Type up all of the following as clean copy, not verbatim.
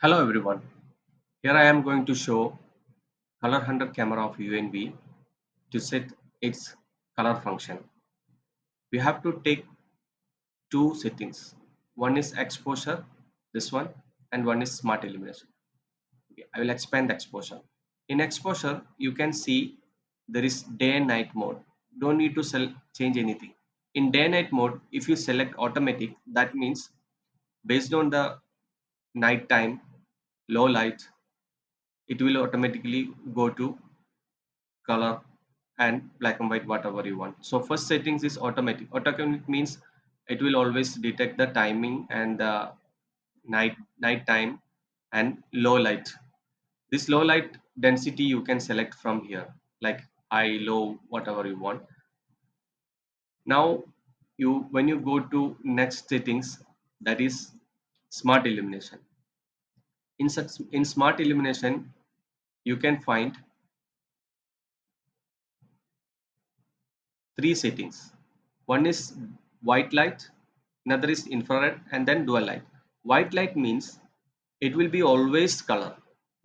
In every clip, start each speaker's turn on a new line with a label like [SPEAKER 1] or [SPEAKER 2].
[SPEAKER 1] Hello everyone. Here I am going to show color hunter camera of UNV to set its color function. We have to take two settings. One is exposure, this one, and one is smart illumination. Okay, I will expand the exposure. In exposure, you can see there is day and night mode. Don't need to change anything. In day and night mode, if you select automatic, that means based on the night time, low light, it will automatically go to color and black and white, whatever you want. So first settings is automatic means it will always detect the timing and the night time and low light. This low light density you can select from here, like high, low, whatever you want. Now you when you go to next settings, that is smart illumination. In smart illumination you can find three settings. One is white light, another is infrared, and then dual light. White light means it will be always color,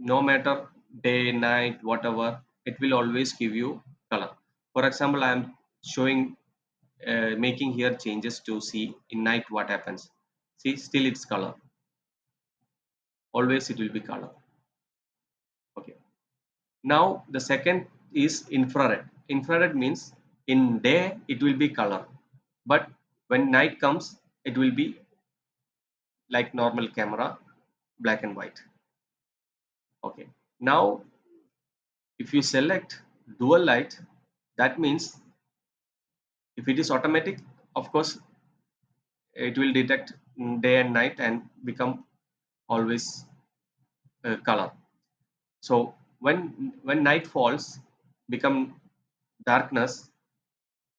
[SPEAKER 1] no matter day, night, whatever, it will always give you color. For example, I am showing, making here changes to see in night what happens. See, still it's color, always it will be color. Okay. Now the second is infrared. Infrared means in day it will be color, but when night comes it will be like normal camera, black and white. Okay. Now if you select dual light, that means if it is automatic, of course it will detect day and night and become always color. So when night falls, become darkness.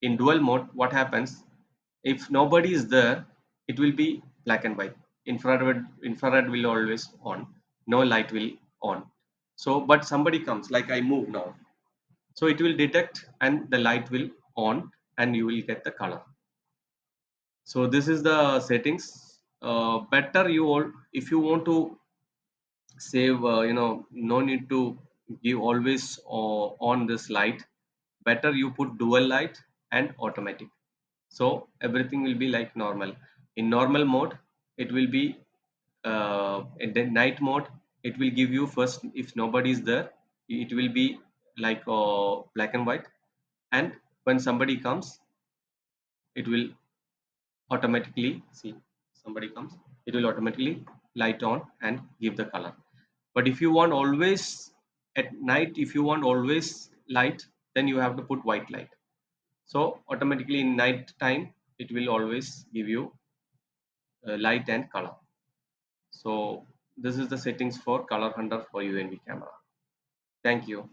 [SPEAKER 1] In dual mode what happens, if nobody is there it will be black and white. Infrared will always on, no light will on. So but somebody comes, like I move now, so it will detect and the light will on and you will get the color. So this is the settings. Better you all, if you want to save, no need to give always on this light, better you put dual light and automatic, so everything will be like normal. In normal mode it will be, in the night mode it will give you first, if nobody is there it will be like black and white, and when somebody comes it will automatically see, somebody comes it will automatically light on and give the color. But if you want always at night, if you want always light, then you have to put white light. So automatically in night time it will always give you light and color. So this is the settings for color hunter for UNV camera. Thank you.